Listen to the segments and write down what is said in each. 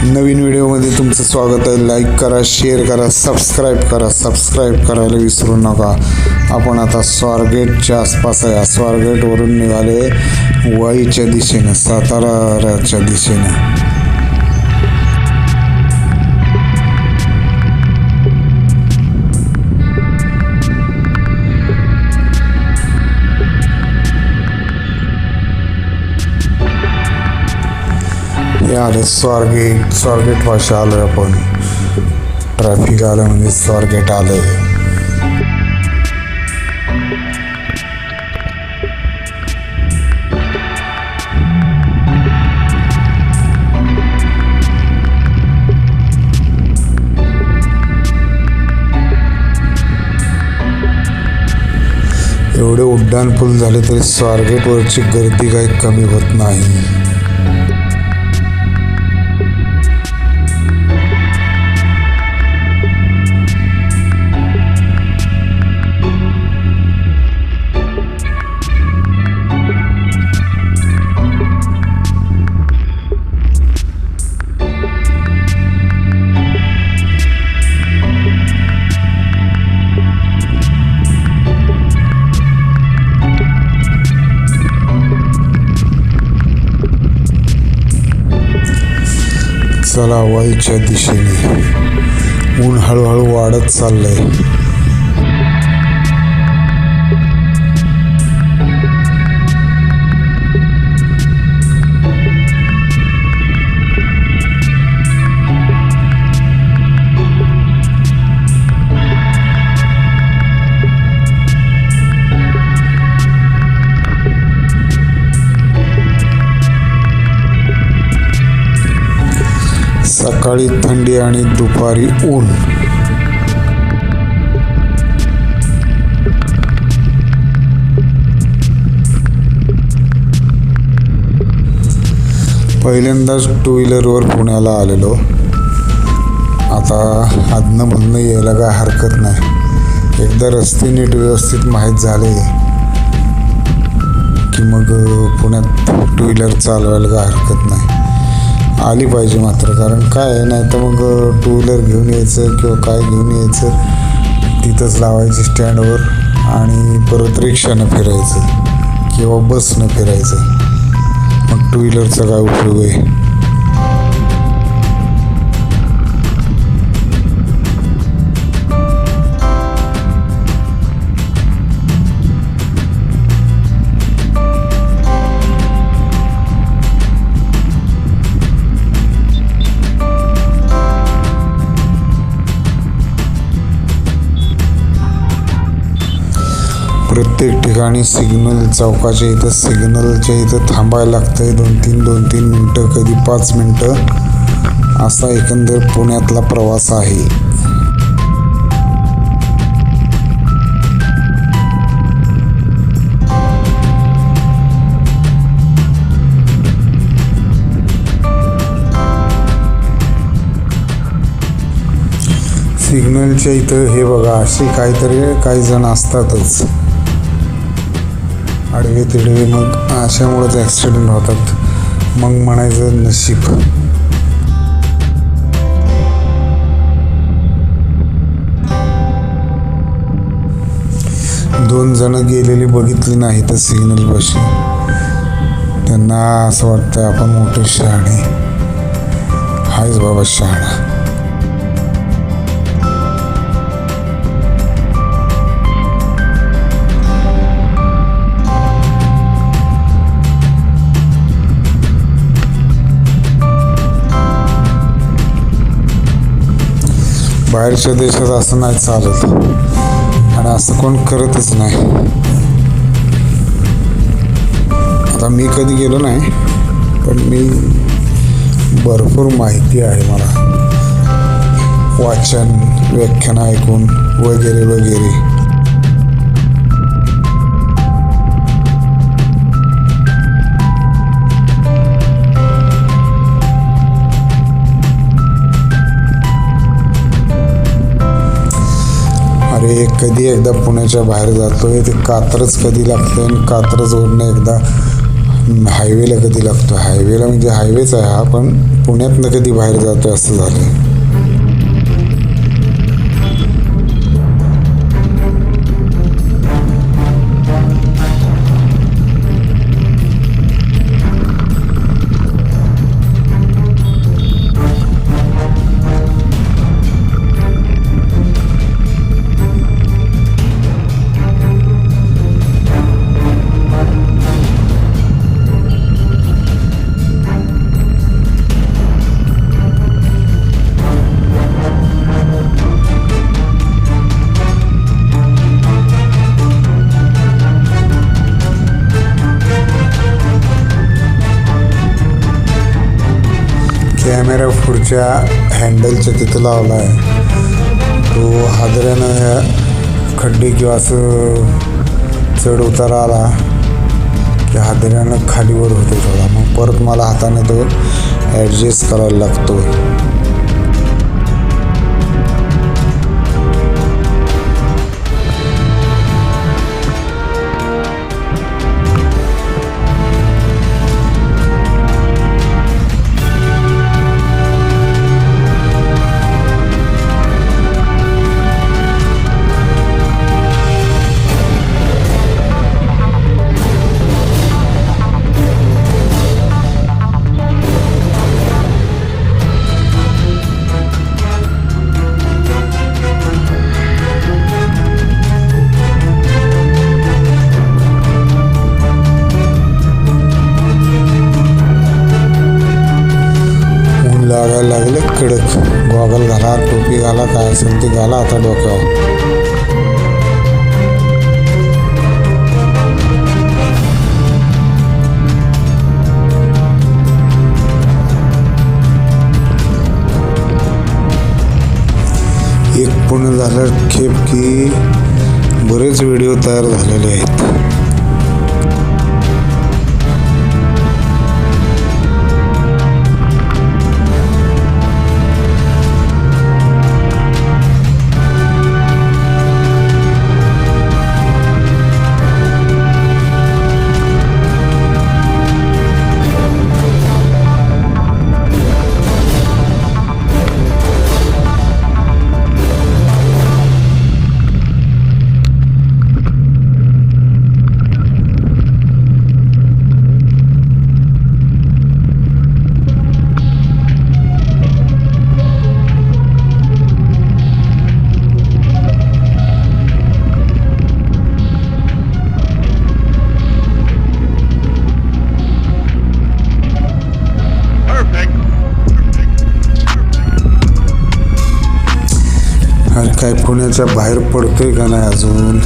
नवीन व्हिडिओमध्ये तुमचं स्वागत आहे. लाईक करा, शेअर करा, सबस्क्राईब करायला विसरू नका. आपण आता स्वारगेटच्या आसपास आहे. स्वारगेटवरून निघाले वाईच्या दिशेनं, साताराच्या दिशेनं. हे आलं स्वारगेट पाशी आलोय आपण. ट्रॅफिक आलं म्हणजे स्वारगेट आलंय. एवढे उड्डाणपूल झाले तरी स्वारगेटवरची गर्दी काही कमी होत नाही. चला वाईच्या दिशेने. ऊन हळूहळू वाढत चाललंय. सकाळी थंडी आणि दुपारी ऊन. पहिल्यांदाच टू व्हीलरवर पुण्याला आलेलो. आता आदनं मधनं यायला काय हरकत नाही. एकदा रस्ते नीट व्यवस्थित माहीत झाले की मग पुण्यात टू व्हीलर चालवायला काय हरकत नाही. आली पाहिजे मात्र, कारण काय आहे, नाही तर मग टू व्हीलर घेऊन यायचं किंवा काय घेऊन यायचं तिथंच लावायची स्टँडवर आणि परत रिक्षानं फिरायचं किंवा बसनं फिरायचं. मग टू व्हीलरचा काय उपयोग आहे. प्रत्येक ठिकाणी चौकाच्या सिग्नलच्या इथं थांबायला लागतंय. 2-3 मिनटं, कधी 5 मिनटं. असा एकंदर पुण्यातला प्रवास आहे. सिग्नलच्या इथं हे बघा, असे काही जण असतातच आडवे तिडवे. मग अशामुळेच ॲक्सिडेंट होतात. मग म्हणायचं नशीब. 2 जणं गेलेली बघितली नाही तर सिग्नलपाशी. त्यांना असं वाटतं आपण मोठे शहाणे. हायच बाबा शहाणा. बाहेरच्या देशात असं नाही चालत आणि असं कोण करतच नाही. आता मी कधी गेलो नाही, पण मी भरपूर माहिती आहे मला, वाचन, व्याख्यान ऐकून वगैरे वगैरे. अरे कधी एकदा पुण्याच्या बाहेर जातोय ते कात्रज कधी लागतं आणि कात्रजवरनं एकदा हायवेला कधी लागतो. हायवेला म्हणजे हायवेच आहे हा, पण पुण्यातनं कधी बाहेर जातो असं झालं आहे. कॅमेरा पुढच्या हँडलच्या तिथं लावला आहे. तो हादऱ्यानं खड्डे किंवा असं चढ उतार आला की हादऱ्यानं खालीवर होते थोडा. मग परत मला हाताने तो ॲडजस्ट करायला लागतो. लागायला लागले कडक. गॉगल घाला, टोपी घाला, काय असेल ते घाला आता डोक्यावर. एक पूर्ण झालं खेप की बरेच व्हिडिओ तयार झालेले आहेत. अरे काय पुण्याच्या बाहेर पडतोय का नाही अजून.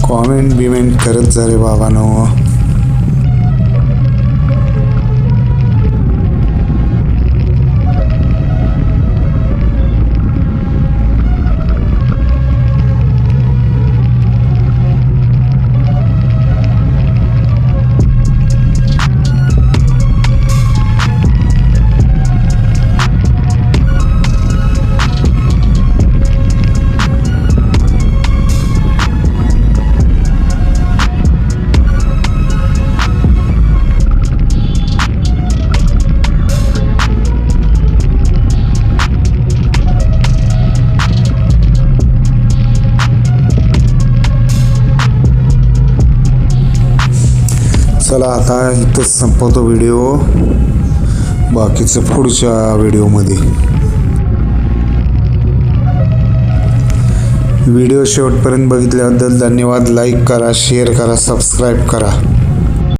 कॉमेंट बिमेंट करत जा रे बाबांनो. चला आता इथंच संपवतो व्हिडिओ. बाकीचं पुढच्या व्हिडिओमध्ये. व्हिडिओ शेवटपर्यंत बघितल्याबद्दल धन्यवाद. लाईक करा, शेअर करा, सबस्क्राईब करा.